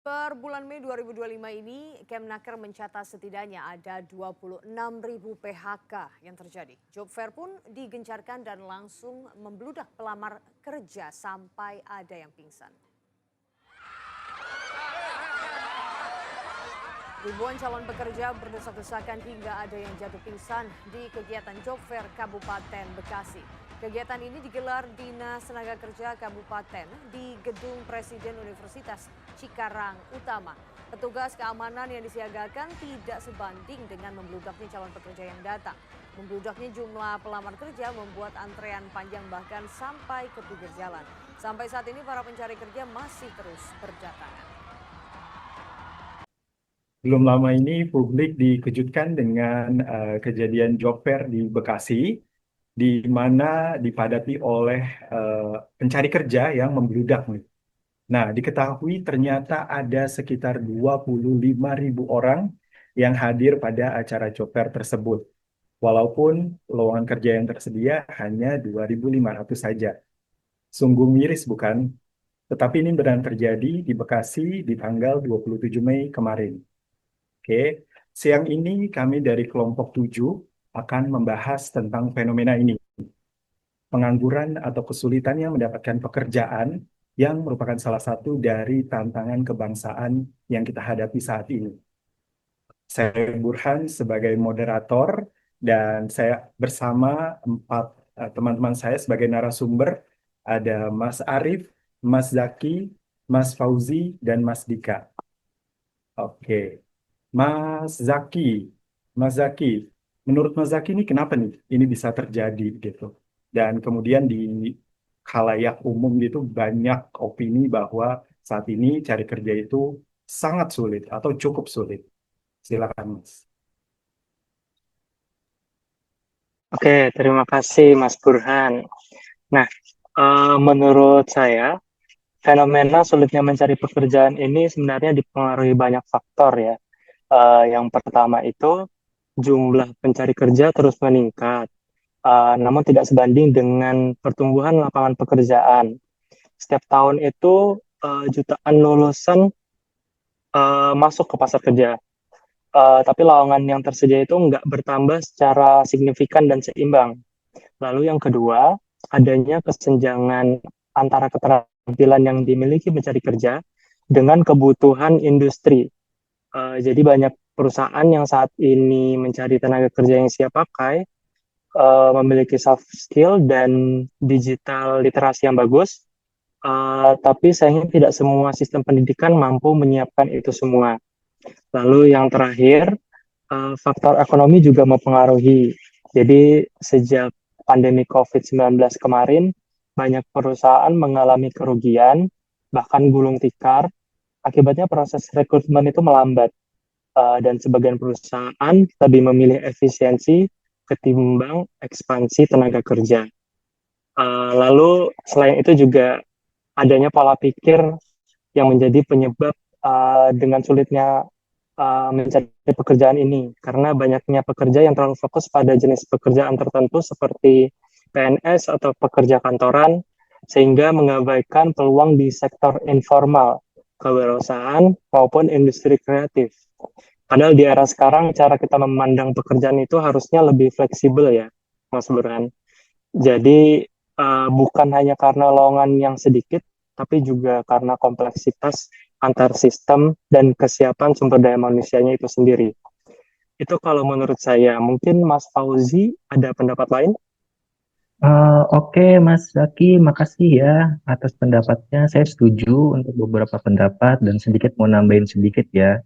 Per bulan Mei 2025 ini, Kemnaker mencatat setidaknya ada 26.000 PHK yang terjadi. Job fair pun digencarkan dan langsung membludak pelamar kerja sampai ada yang pingsan. Ribuan calon pekerja berdesak-desakan hingga ada yang jatuh pingsan di kegiatan Job Fair Kabupaten Bekasi. Kegiatan ini digelar Dinas Tenaga Kerja Kabupaten di Gedung Presiden Universitas Cikarang Utama. Petugas keamanan yang disiagakan tidak sebanding dengan membludaknya calon pekerja yang datang. Membludaknya jumlah pelamar kerja membuat antrean panjang bahkan sampai ke pinggir jalan. Sampai saat ini para pencari kerja masih terus berdatangan. Belum lama ini publik dikejutkan dengan kejadian job fair di Bekasi, di mana dipadati oleh pencari kerja yang membludak nih. Nah, diketahui ternyata ada sekitar 25.000 orang yang hadir pada acara job fair tersebut. Walaupun lowongan kerja yang tersedia hanya 2.500 saja. Sungguh miris bukan? Tetapi ini benar terjadi di Bekasi di tanggal 27 Mei kemarin. Oke, siang ini kami dari kelompok 7 akan membahas tentang fenomena ini. Pengangguran atau kesulitannya mendapatkan pekerjaan yang merupakan salah satu dari tantangan kebangsaan yang kita hadapi saat ini. Saya Burhan sebagai moderator dan saya bersama empat teman-teman saya sebagai narasumber. Ada Mas Arif, Mas Zaki, Mas Fauzi, dan Mas Dika. Oke. Mas Zaki, Mas Zaki, menurut Mas Zaki ini kenapa nih ini bisa terjadi gitu? Dan kemudian di khalayak umum gitu banyak opini bahwa saat ini cari kerja itu sangat sulit atau cukup sulit. Silakan Mas. Oke, terima kasih Mas Burhan. Nah, menurut saya, fenomena sulitnya mencari pekerjaan ini sebenarnya dipengaruhi banyak faktor ya. Yang pertama itu jumlah pencari kerja terus meningkat, namun tidak sebanding dengan pertumbuhan lapangan pekerjaan. Setiap tahun itu jutaan lulusan masuk ke pasar kerja. Tapi lowongan yang tersedia itu nggak bertambah secara signifikan dan seimbang. Lalu yang kedua, adanya kesenjangan antara keterampilan yang dimiliki mencari kerja dengan kebutuhan industri. Jadi banyak perusahaan yang saat ini mencari tenaga kerja yang siap pakai, memiliki soft skill dan digital literasi yang bagus, tapi sayangnya tidak semua sistem pendidikan mampu menyiapkan itu semua. Lalu yang terakhir, faktor ekonomi juga mempengaruhi. Jadi sejak pandemi COVID-19 kemarin, banyak perusahaan mengalami kerugian, bahkan gulung tikar. Akibatnya proses rekrutmen itu melambat, dan sebagian perusahaan lebih memilih efisiensi ketimbang ekspansi tenaga kerja. Lalu selain itu juga adanya pola pikir yang menjadi penyebab dengan sulitnya mencari pekerjaan ini karena banyaknya pekerja yang terlalu fokus pada jenis pekerjaan tertentu seperti PNS atau pekerja kantoran sehingga mengabaikan peluang di sektor informal, kewirausahaan maupun industri kreatif. Padahal di era sekarang cara kita memandang pekerjaan itu harusnya lebih fleksibel ya, Mas Burhan. Jadi bukan hanya karena lowongan yang sedikit, tapi juga karena kompleksitas antar sistem dan kesiapan sumber daya manusianya itu sendiri. Itu kalau menurut saya. Mungkin Mas Fauzi ada pendapat lain? Oke, Mas Zaki, makasih ya atas pendapatnya. Saya setuju untuk beberapa pendapat dan sedikit mau nambahin sedikit ya.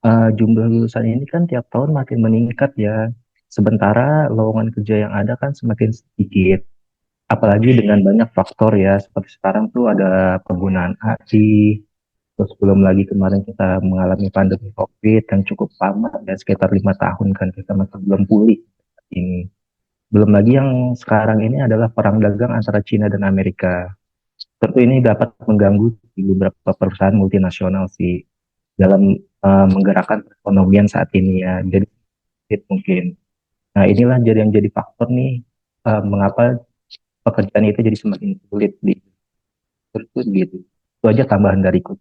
Jumlah lulusan ini kan tiap tahun makin meningkat ya. Sementara lowongan kerja yang ada kan semakin sedikit. Apalagi dengan banyak faktor ya, seperti sekarang tuh ada penggunaan AI, terus belum lagi kemarin kita mengalami pandemi COVID yang cukup lama ya, sekitar 5 tahun kan kita masih belum pulih ini. Belum lagi yang sekarang ini adalah perang dagang antara Cina dan Amerika. Tentu ini dapat mengganggu di beberapa perusahaan multinasional sih dalam menggerakkan perekonomian saat ini ya. Jadi mungkin. Nah inilah yang jadi faktor nih mengapa pekerjaan itu jadi semakin sulit di terus gitu. Itu aja tambahan dariku.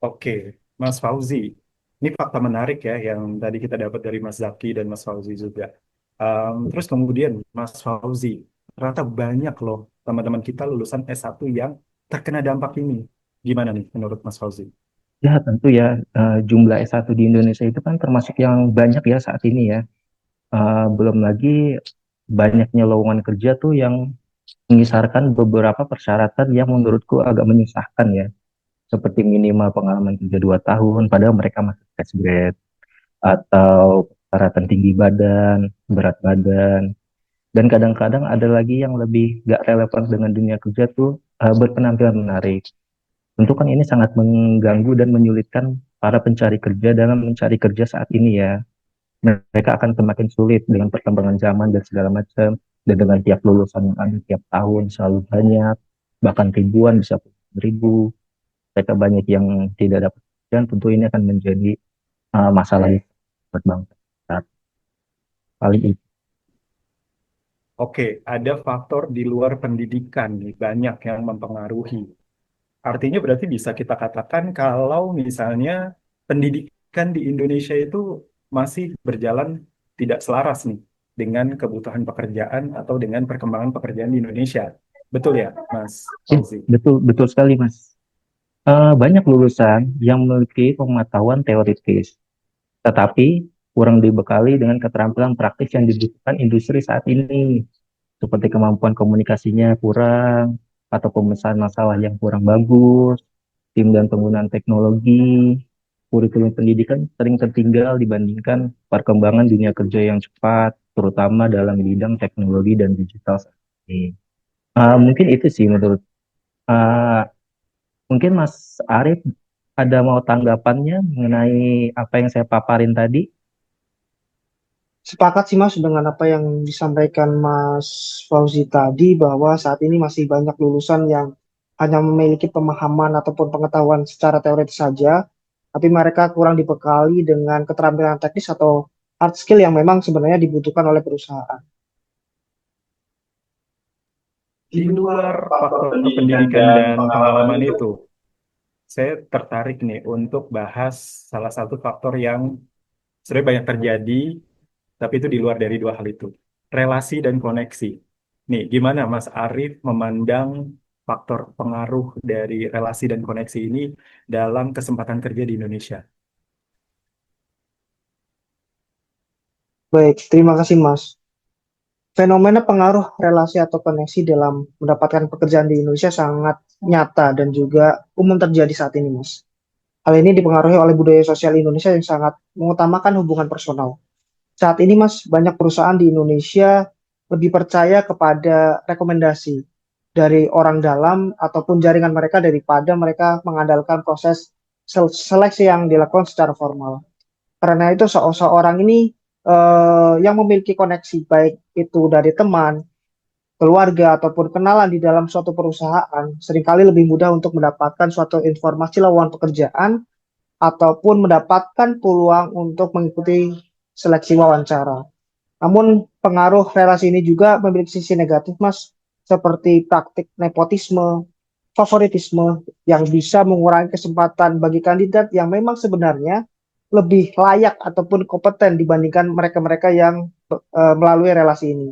Oke, Mas Fauzi. Ini fakta menarik ya yang tadi kita dapat dari Mas Zaki dan Mas Fauzi juga. Terus kemudian Mas Fauzi, ternyata banyak loh teman-teman kita lulusan S1 yang terkena dampak ini. Gimana nih menurut Mas Fauzi? Ya, tentu ya, jumlah S1 di Indonesia itu kan termasuk yang banyak ya saat ini ya. Belum lagi banyaknya lowongan kerja tuh yang mengisarkan beberapa persyaratan yang menurutku agak menyusahkan ya. Seperti minimal pengalaman kerja 2 tahun, padahal mereka masih fresh grade. Atau persyaratan tinggi badan, berat badan. Dan kadang-kadang ada lagi yang lebih gak relevan dengan dunia kerja tuh berpenampilan menarik. Tentu kan ini sangat mengganggu dan menyulitkan para pencari kerja dalam mencari kerja saat ini ya. Mereka akan semakin sulit dengan perkembangan zaman dan segala macam. Dan dengan tiap lulusan yang ada tiap tahun selalu banyak, bahkan ribuan, bisa ribu. Mereka banyak yang tidak dapat pekerjaan, tentu ini akan menjadi masalah buat bangsa. Paling itu. Oke, ada faktor di luar pendidikan nih, banyak yang mempengaruhi. Artinya berarti bisa kita katakan kalau misalnya pendidikan di Indonesia itu masih berjalan tidak selaras nih dengan kebutuhan pekerjaan atau dengan perkembangan pekerjaan di Indonesia. Betul ya, Mas Fauzi? Betul, betul sekali, Mas. Banyak lulusan yang memiliki pengetahuan teoritis, tetapi kurang dibekali dengan keterampilan praktis yang dibutuhkan industri saat ini, seperti kemampuan komunikasinya kurang, atau pemecahan masalah yang kurang bagus, tim dan penggunaan teknologi, kurikulum pendidikan sering tertinggal dibandingkan perkembangan dunia kerja yang cepat, terutama dalam bidang teknologi dan digital saat ini. Mungkin itu sih menurut uh, mungkin Mas Arief ada mau tanggapannya mengenai apa yang saya paparin tadi? Sepakat sih Mas dengan apa yang disampaikan Mas Fauzi tadi bahwa saat ini masih banyak lulusan yang hanya memiliki pemahaman ataupun pengetahuan secara teoritis saja, tapi mereka kurang dibekali dengan keterampilan teknis atau hard skill yang memang sebenarnya dibutuhkan oleh perusahaan. Di luar faktor pendidikan dan pengalaman itu, saya tertarik nih untuk bahas salah satu faktor yang sebenarnya banyak terjadi, tapi itu di luar dari dua hal itu. Relasi dan koneksi. Nih, gimana Mas Arief memandang faktor pengaruh dari relasi dan koneksi ini dalam kesempatan kerja di Indonesia? Baik, terima kasih Mas. Fenomena pengaruh relasi atau koneksi dalam mendapatkan pekerjaan di Indonesia sangat nyata dan juga umum terjadi saat ini, Mas. Hal ini dipengaruhi oleh budaya sosial Indonesia yang sangat mengutamakan hubungan personal. Saat ini, Mas, banyak perusahaan di Indonesia lebih percaya kepada rekomendasi dari orang dalam ataupun jaringan mereka daripada mereka mengandalkan proses seleksi yang dilakukan secara formal. Karena itu seorang ini yang memiliki koneksi baik itu dari teman, keluarga ataupun kenalan di dalam suatu perusahaan seringkali lebih mudah untuk mendapatkan suatu informasi lowongan pekerjaan ataupun mendapatkan peluang untuk mengikuti seleksi wawancara. Namun pengaruh relasi ini juga memiliki sisi negatif, Mas, seperti praktik nepotisme, favoritisme yang bisa mengurangi kesempatan bagi kandidat yang memang sebenarnya lebih layak ataupun kompeten dibandingkan mereka-mereka yang melalui relasi ini.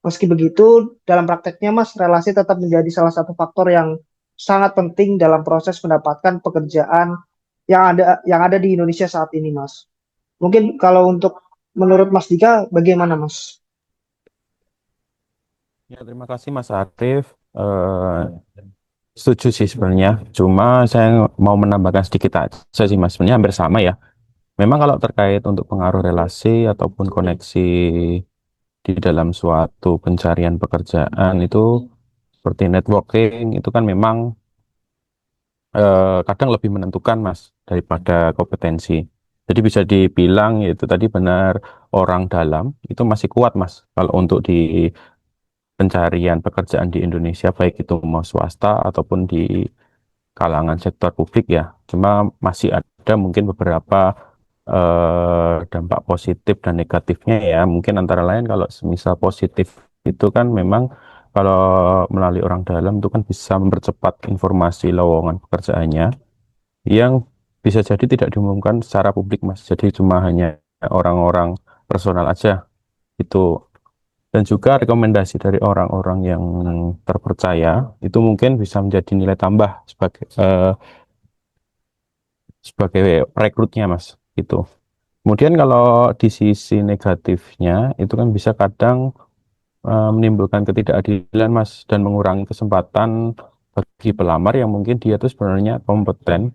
Meski begitu, dalam prakteknya, Mas, relasi tetap menjadi salah satu faktor yang sangat penting dalam proses mendapatkan pekerjaan yang ada di Indonesia saat ini, Mas. Mungkin kalau untuk menurut Mas Dika, bagaimana, Mas? Ya, terima kasih Mas Arief. Setuju sih sebenarnya. Cuma saya mau menambahkan sedikit aja sih Mas. Sebenarnya hampir sama ya. Memang kalau terkait untuk pengaruh relasi ataupun koneksi di dalam suatu pencarian pekerjaan itu seperti networking itu kan memang kadang lebih menentukan Mas daripada kompetensi. Jadi bisa dibilang itu tadi benar orang dalam itu masih kuat Mas kalau untuk di pencarian pekerjaan di Indonesia baik itu mau swasta ataupun di kalangan sektor publik ya. Cuma masih ada mungkin beberapa dampak positif dan negatifnya ya. Mungkin antara lain kalau semisal positif itu kan memang kalau melalui orang dalam itu kan bisa mempercepat informasi lowongan pekerjaannya yang bisa jadi tidak diumumkan secara publik, Mas. Jadi cuma hanya orang-orang personal aja itu. Dan juga rekomendasi dari orang-orang yang terpercaya itu mungkin bisa menjadi nilai tambah sebagai rekrutnya, Mas. Gitu. Kemudian kalau di sisi negatifnya itu kan bisa kadang menimbulkan ketidakadilan, Mas, dan mengurangi kesempatan bagi pelamar yang mungkin dia itu sebenarnya kompeten,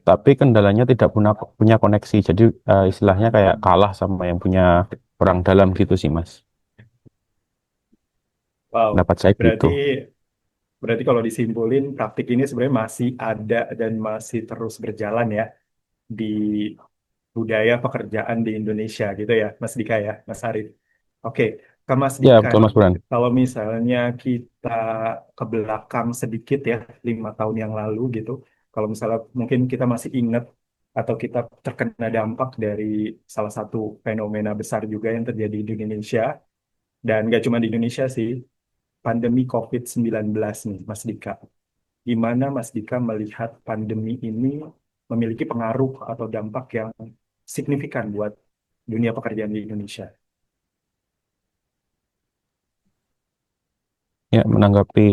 tapi kendalanya tidak punya koneksi. Jadi istilahnya kayak kalah sama yang punya orang dalam gitu sih, Mas. Wow, Pendapat saya gitu. berarti berarti kalau disimpulin praktik ini sebenarnya masih ada dan masih terus berjalan ya di budaya pekerjaan di Indonesia gitu ya, Mas Dika ya, Mas Arif. Oke, ke Mas Ya, Dika betul, nih. Mas Buran. Kalau misalnya kita ke belakang sedikit ya, 5 tahun yang lalu gitu, kalau misalnya mungkin kita masih ingat atau kita terkena dampak dari salah satu fenomena besar juga yang terjadi di Indonesia, dan nggak cuma di Indonesia sih, pandemi COVID-19 nih, Mas Dika. Gimana Mas Dika melihat pandemi ini memiliki pengaruh atau dampak yang signifikan buat dunia pekerjaan di Indonesia? Ya, menanggapi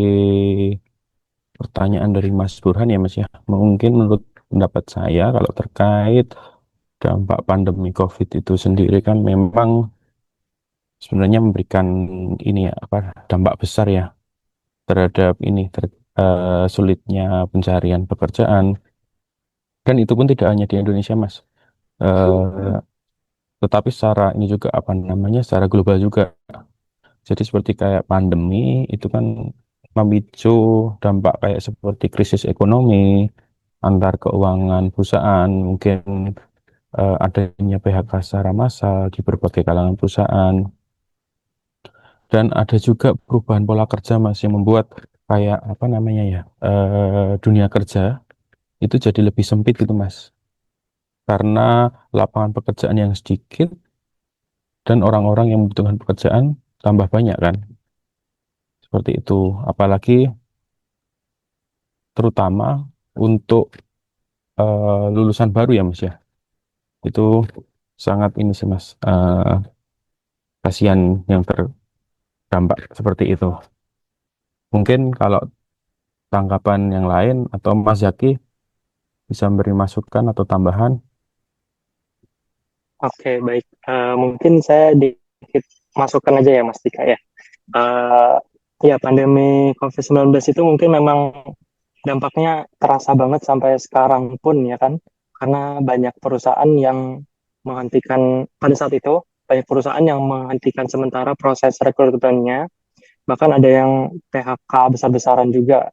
pertanyaan dari Mas Burhan ya, Mas ya. Mungkin menurut pendapat saya kalau terkait dampak pandemi COVID itu sendiri kan memang sebenarnya memberikan ini ya apa dampak besar ya terhadap sulitnya pencarian pekerjaan, dan itu pun tidak hanya di Indonesia, Mas. Eh, tetapi secara ini juga apa namanya secara global juga. Jadi seperti kayak pandemi itu kan memicu dampak kayak seperti krisis ekonomi antar keuangan perusahaan, mungkin adanya PHK secara massal di berbagai kalangan perusahaan, dan ada juga perubahan pola kerja, Mas, yang membuat kayak apa namanya ya dunia kerja itu jadi lebih sempit gitu, Mas, karena lapangan pekerjaan yang sedikit dan orang-orang yang membutuhkan pekerjaan tambah banyak kan, seperti itu. Apalagi terutama untuk lulusan baru ya, Mas ya, itu sangat ini sih, Mas, kasihan yang terdampak seperti itu. Mungkin kalau tanggapan yang lain atau Mas Zaki bisa memberi masukan atau tambahan. Oke, baik. Mungkin saya dikit masukkan aja ya, Mas Dika ya. Eh, ya, pandemi COVID-19 itu mungkin memang dampaknya terasa banget sampai sekarang pun ya kan. Karena banyak perusahaan yang menghentikan, pada saat itu, banyak perusahaan yang menghentikan sementara proses rekrutmennya. Bahkan ada yang PHK besar-besaran juga.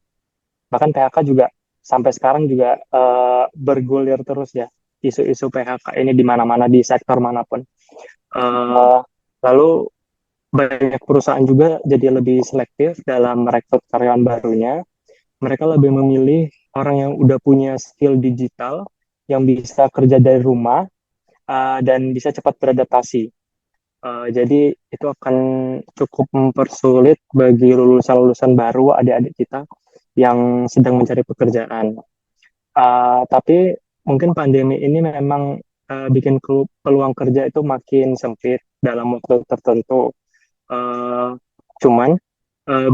Bahkan PHK juga sampai sekarang juga bergulir terus ya. Isu-isu PHK ini di mana-mana, di sektor manapun. Eh, Lalu banyak perusahaan juga jadi lebih selektif dalam merekrut karyawan barunya. Mereka lebih memilih orang yang udah punya skill digital, yang bisa kerja dari rumah, dan bisa cepat beradaptasi. Jadi itu akan cukup mempersulit bagi lulusan-lulusan baru, adik-adik kita yang sedang mencari pekerjaan. Tapi mungkin pandemi ini memang bikin peluang kerja itu makin sempit dalam waktu tertentu. Eh, Cuman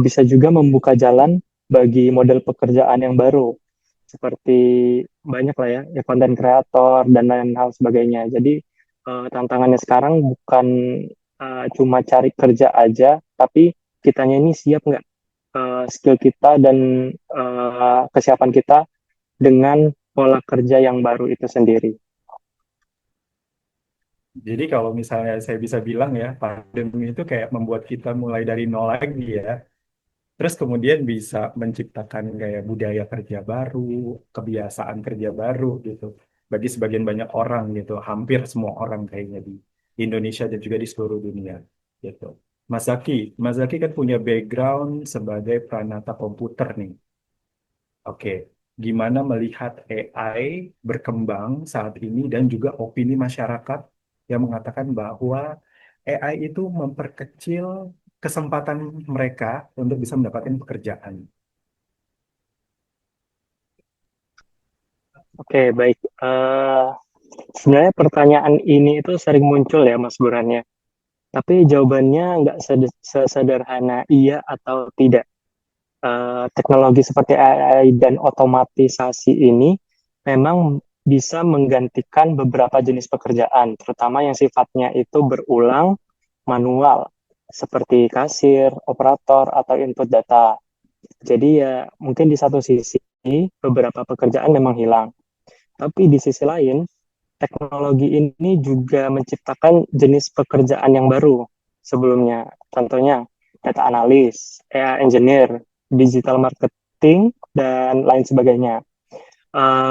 bisa juga membuka jalan bagi model pekerjaan yang baru, seperti banyak lah ya konten kreator dan lain hal sebagainya. Jadi tantangannya sekarang bukan cuma cari kerja aja, tapi kitanya ini siap nggak, skill kita dan kesiapan kita dengan pola kerja yang baru itu sendiri. Jadi kalau misalnya saya bisa bilang ya, pandemi itu kayak membuat kita mulai dari nol lagi ya. Terus kemudian bisa menciptakan kayak budaya kerja baru, kebiasaan kerja baru gitu. Bagi sebagian banyak orang gitu, hampir semua orang kayaknya di Indonesia dan juga di seluruh dunia gitu. Mas Zaki kan punya background sebagai pranata komputer nih. Oke, gimana melihat AI berkembang saat ini dan juga opini masyarakat yang mengatakan bahwa AI itu memperkecil kesempatan mereka untuk bisa mendapatkan pekerjaan. Oke, baik. Sebenarnya pertanyaan ini itu sering muncul ya, Mas Burhan ya. Tapi jawabannya nggak sesederhana iya atau tidak. Teknologi seperti AI dan otomatisasi ini memang bisa menggantikan beberapa jenis pekerjaan, terutama yang sifatnya itu berulang, manual, seperti kasir, operator, atau input data. Jadi ya mungkin di satu sisi beberapa pekerjaan memang hilang, tapi di sisi lain teknologi ini juga menciptakan jenis pekerjaan yang baru sebelumnya. Contohnya data analis, AI engineer, digital marketing, dan lain sebagainya.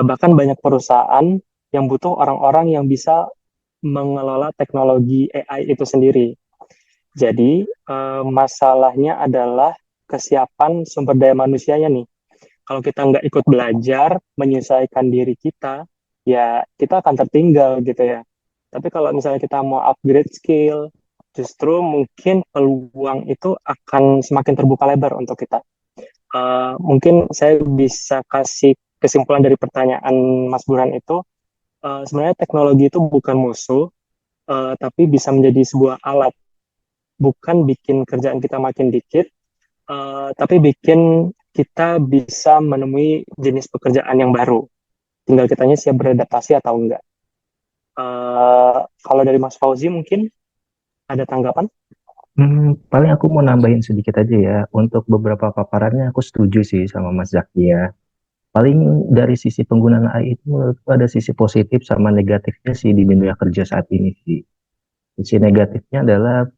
Bahkan banyak perusahaan yang butuh orang-orang yang bisa mengelola teknologi AI itu sendiri. Jadi, masalahnya adalah kesiapan sumber daya manusianya nih. Kalau kita nggak ikut belajar, menyesuaikan diri kita, ya kita akan tertinggal gitu ya. Tapi kalau misalnya kita mau upgrade skill, justru mungkin peluang itu akan semakin terbuka lebar untuk kita. Mungkin saya bisa kasih kesimpulan dari pertanyaan Mas Burhan itu, sebenarnya teknologi itu bukan musuh, tapi bisa menjadi sebuah alat, bukan bikin kerjaan kita makin dikit, tapi bikin kita bisa menemui jenis pekerjaan yang baru. Tinggal kitanya siap beradaptasi atau enggak. Kalau dari Mas Fauzi mungkin ada tanggapan? Paling aku mau nambahin sedikit aja ya. Untuk beberapa paparannya aku setuju sih sama Mas Zaki ya. Paling dari sisi penggunaan AI itu menurutku ada sisi positif sama negatifnya sih di dunia kerja saat ini sih. Sisi negatifnya adalah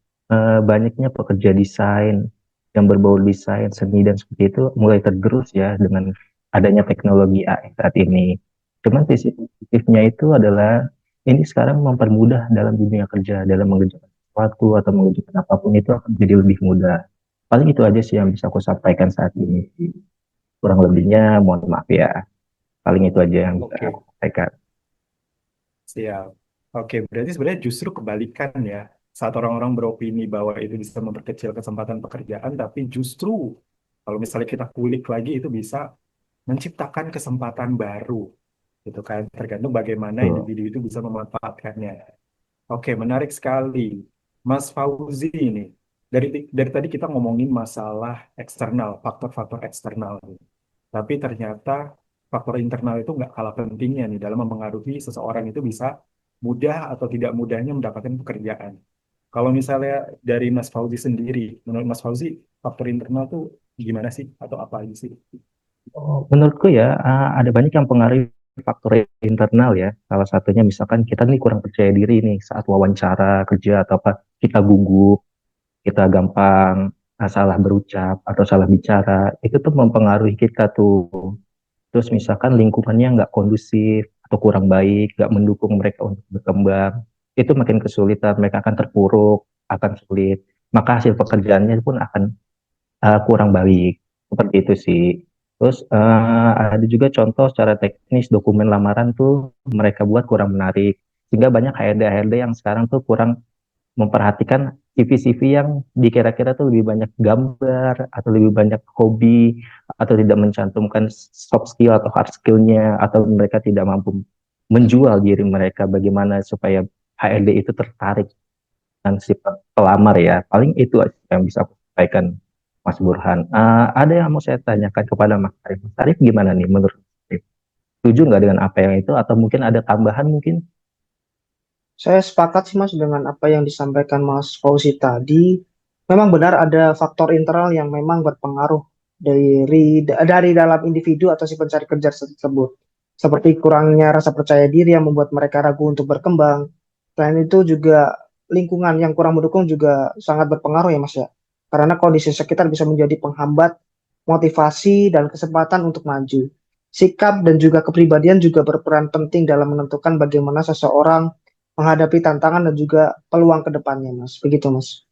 banyaknya pekerja desain yang berbau desain, seni dan seperti itu mulai tergerus ya dengan adanya teknologi AI saat ini. Cuman sisi positifnya itu adalah ini sekarang mempermudah dalam dunia kerja, dalam mengerjakan sesuatu atau mengerjakan apapun itu akan jadi lebih mudah. Paling itu aja sih yang bisa aku sampaikan saat ini. Kurang lebihnya mohon maaf ya. Paling itu aja yang bisa Oke, aku sampaikan. siap. Oke, berarti sebenarnya justru kebalikan ya. Saat orang-orang beropini bahwa itu bisa memperkecil kesempatan pekerjaan, tapi justru kalau misalnya kita kulik lagi itu bisa menciptakan kesempatan baru, gitu kan? Tergantung bagaimana Tuh. individu itu bisa memanfaatkannya. Oke, menarik sekali. Mas Fauzi ini, dari tadi kita ngomongin masalah eksternal, faktor-faktor eksternal. Tapi ternyata faktor internal itu nggak kalah pentingnya nih dalam mempengaruhi seseorang itu bisa mudah atau tidak mudahnya mendapatkan pekerjaan. Kalau misalnya dari Mas Fauzi sendiri, menurut Mas Fauzi, faktor internal tuh gimana sih? Atau apa aja sih? Oh, menurutku ya, ada banyak yang pengaruh faktor internal ya. Salah satunya misalkan kita nih kurang percaya diri nih saat wawancara kerja atau apa, kita gugup, kita gampang salah berucap atau salah bicara, itu tuh mempengaruhi kita tuh. Terus misalkan lingkungannya nggak kondusif atau kurang baik, nggak mendukung mereka untuk berkembang, itu makin kesulitan, mereka akan terpuruk, akan sulit. Maka hasil pekerjaannya pun akan kurang baik. Seperti itu sih. Terus ada juga contoh secara teknis dokumen lamaran tuh mereka buat kurang menarik. Sehingga banyak HRD-HRD yang sekarang tuh kurang memperhatikan CV-CV yang dikira-kira tuh lebih banyak gambar atau lebih banyak hobi atau tidak mencantumkan soft skill atau hard skill-nya atau mereka tidak mampu menjual diri mereka bagaimana supaya HRD itu tertarik dan si pelamar ya. Paling itu aja yang bisa aku sampaikan Mas Burhan. Ada yang mau saya tanyakan kepada Mas Arif. Mas Arif gimana nih menurut Mas Arif? Setuju nggak dengan apa yang itu atau mungkin ada tambahan mungkin? Saya sepakat sih Mas dengan apa yang disampaikan Mas Fauzi tadi. Memang benar ada faktor internal yang memang berpengaruh dari dalam individu atau si pencari kerja tersebut. Seperti kurangnya rasa percaya diri yang membuat mereka ragu untuk berkembang. Selain itu juga lingkungan yang kurang mendukung juga sangat berpengaruh ya Mas ya. Karena kondisi sekitar bisa menjadi penghambat motivasi dan kesempatan untuk maju. Sikap dan juga kepribadian juga berperan penting dalam menentukan bagaimana seseorang menghadapi tantangan dan juga peluang ke depannya, Mas. Begitu, Mas.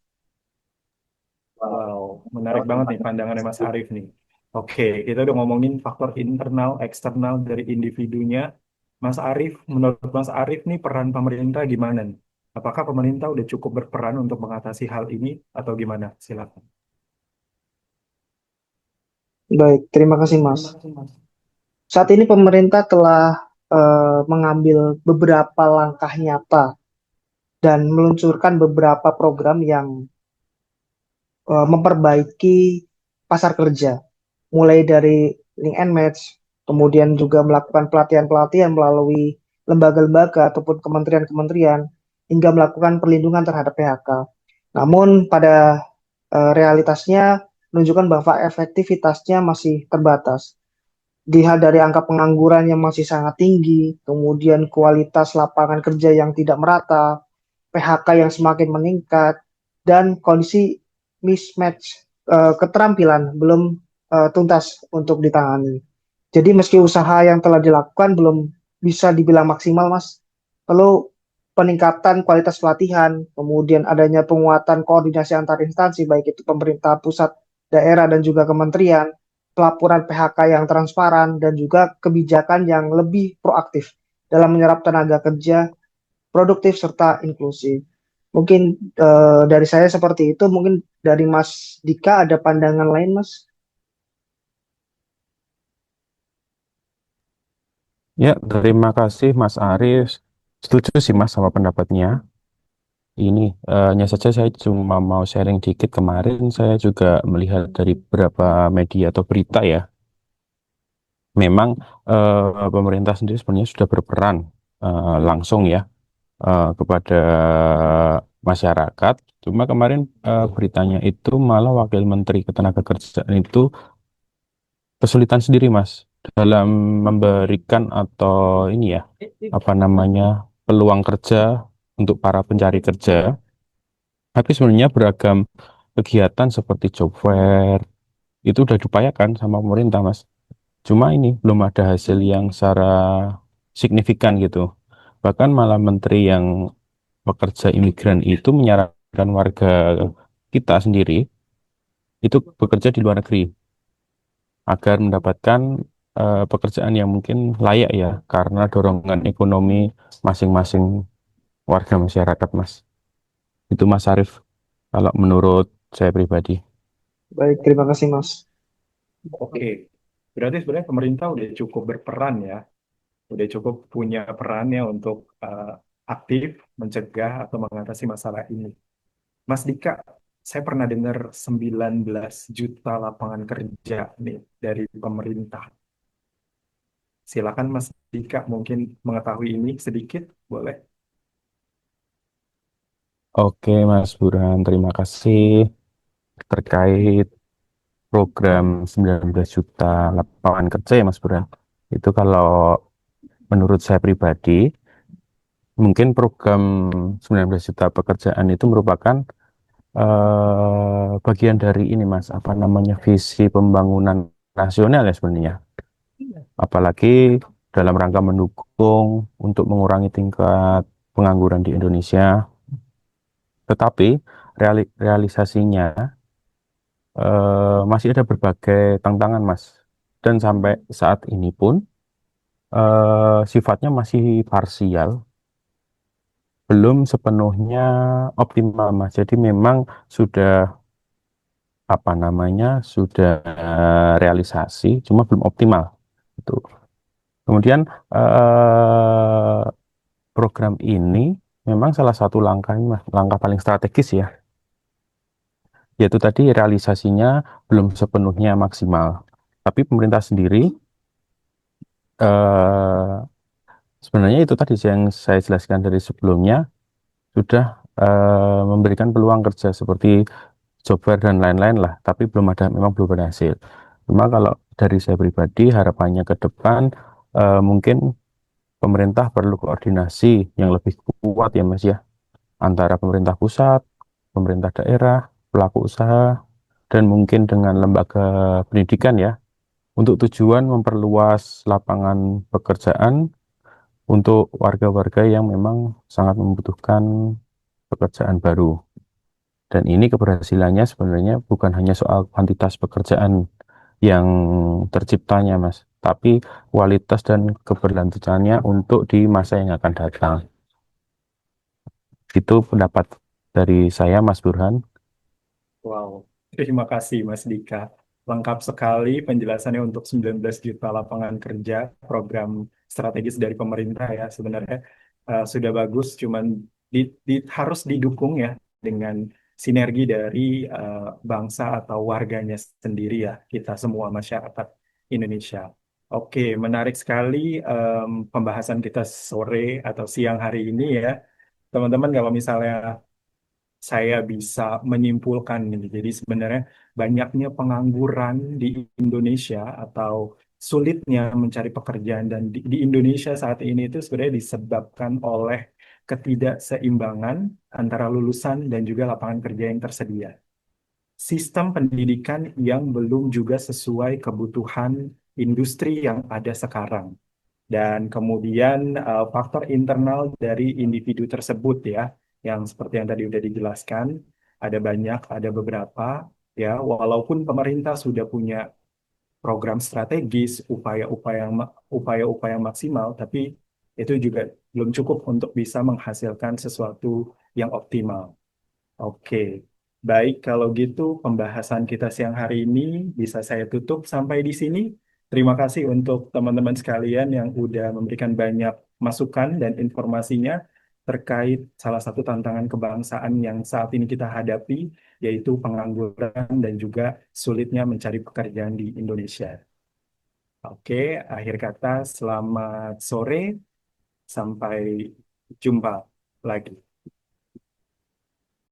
Wow, menarik banget nih pandangannya Mas Arif nih. Oke, kita udah ngomongin faktor internal, eksternal dari individunya. Mas Arif, menurut Mas Arif nih peran pemerintah gimana nih? Apakah pemerintah udah cukup berperan untuk mengatasi hal ini atau gimana? Silakan. Baik, terima kasih, Mas. Saat ini pemerintah telah mengambil beberapa langkah nyata dan meluncurkan beberapa program yang memperbaiki pasar kerja, mulai dari link and match, kemudian juga melakukan pelatihan-pelatihan melalui lembaga-lembaga ataupun kementerian-kementerian, hingga melakukan perlindungan terhadap PHK. Namun pada realitasnya menunjukkan bahwa efektivitasnya masih terbatas. Dilihat dari angka pengangguran yang masih sangat tinggi, kemudian kualitas lapangan kerja yang tidak merata, PHK yang semakin meningkat, dan kondisi mismatch keterampilan belum tuntas untuk ditangani. Jadi meski usaha yang telah dilakukan belum bisa dibilang maksimal, Mas, perlu peningkatan kualitas pelatihan, kemudian adanya penguatan koordinasi antar instansi, baik itu pemerintah pusat, daerah, dan juga kementerian, pelaporan PHK yang transparan, dan juga kebijakan yang lebih proaktif dalam menyerap tenaga kerja produktif serta inklusif. Mungkin dari saya seperti itu. Mungkin dari Mas Dika ada pandangan lain, Mas? Ya, terima kasih Mas Aris. Setuju sih Mas sama pendapatnya. Ini hanya saja saya cuma mau sharing dikit. Kemarin saya juga melihat dari beberapa media atau berita ya. Memang pemerintah sendiri sebenarnya sudah berperan langsung ya kepada masyarakat. Cuma kemarin beritanya itu malah Wakil Menteri Ketenagakerjaan itu kesulitan sendiri Mas dalam memberikan atau ini ya apa namanya peluang kerja untuk para pencari kerja. Tapi sebenarnya beragam kegiatan seperti job fair itu udah diupayakan sama pemerintah Mas. Cuma ini belum ada hasil yang secara signifikan gitu. Bahkan malah menteri yang pekerja imigran itu menyarankan warga kita sendiri itu bekerja di luar negeri agar mendapatkan pekerjaan yang mungkin layak ya karena dorongan ekonomi masing-masing warga masyarakat Mas. Itu Mas Arief kalau menurut saya pribadi. Baik, terima kasih, Mas. Oke, berarti sebenarnya pemerintah udah cukup berperan ya, udah cukup punya perannya untuk aktif mencegah atau mengatasi masalah ini. Mas Dika, saya pernah dengar 19 juta lapangan kerja nih dari pemerintah. Silakan Mas Dika mungkin mengetahui ini sedikit, boleh? Oke Mas Burhan, terima kasih terkait program 19 juta lapangan kerja ya Mas Burhan. Itu kalau menurut saya pribadi, mungkin program 19 juta pekerjaan itu merupakan bagian dari ini Mas, apa namanya visi pembangunan nasional ya sebenarnya. Apalagi dalam rangka mendukung untuk mengurangi tingkat pengangguran di Indonesia. Tetapi realisasinya masih ada berbagai tantangan Mas. Dan sampai saat ini pun sifatnya masih parsial, belum sepenuhnya optimal Mas. Jadi memang sudah apa namanya sudah realisasi, cuma belum optimal. Itu. Kemudian program ini memang salah satu langkah paling strategis ya, yaitu tadi realisasinya belum sepenuhnya maksimal. Tapi pemerintah sendiri eh, sebenarnya itu tadi yang saya jelaskan dari sebelumnya sudah memberikan peluang kerja seperti job fair dan lain-lain lah, tapi memang belum berhasil. Cuma kalau dari saya pribadi harapannya ke depan mungkin pemerintah perlu koordinasi yang lebih kuat ya Mas ya antara pemerintah pusat, pemerintah daerah, pelaku usaha dan mungkin dengan lembaga pendidikan ya untuk tujuan memperluas lapangan pekerjaan untuk warga-warga yang memang sangat membutuhkan pekerjaan baru. Dan ini keberhasilannya sebenarnya bukan hanya soal kuantitas pekerjaan yang terciptanya, Mas, tapi kualitas dan keberlanjutannya untuk di masa yang akan datang. Itu pendapat dari saya, Mas Burhan. Wow, terima kasih Mas Dika. Lengkap sekali penjelasannya untuk 19 juta lapangan kerja program strategis dari pemerintah ya sebenarnya sudah bagus, cuman harus didukung ya dengan sinergi dari bangsa atau warganya sendiri ya, kita semua masyarakat Indonesia. Oke, menarik sekali pembahasan kita sore atau siang hari ini ya. Teman-teman, kalau misalnya saya bisa menyimpulkan ini, jadi sebenarnya banyaknya pengangguran di Indonesia atau sulitnya mencari pekerjaan dan di Indonesia saat ini itu sebenarnya disebabkan oleh ketidakseimbangan antara lulusan dan juga lapangan kerja yang tersedia. Sistem pendidikan yang belum juga sesuai kebutuhan industri yang ada sekarang. Dan kemudian faktor internal dari individu tersebut ya, yang seperti yang tadi udah dijelaskan, ada banyak, ada beberapa ya, walaupun pemerintah sudah punya program strategis, upaya-upaya maksimal, tapi itu juga belum cukup untuk bisa menghasilkan sesuatu yang optimal. Oke, baik kalau gitu pembahasan kita siang hari ini bisa saya tutup sampai di sini. Terima kasih untuk teman-teman sekalian yang udah memberikan banyak masukan dan informasinya terkait salah satu tantangan kebangsaan yang saat ini kita hadapi, yaitu pengangguran dan juga sulitnya mencari pekerjaan di Indonesia. Oke, akhir kata selamat sore, sampai jumpa lagi.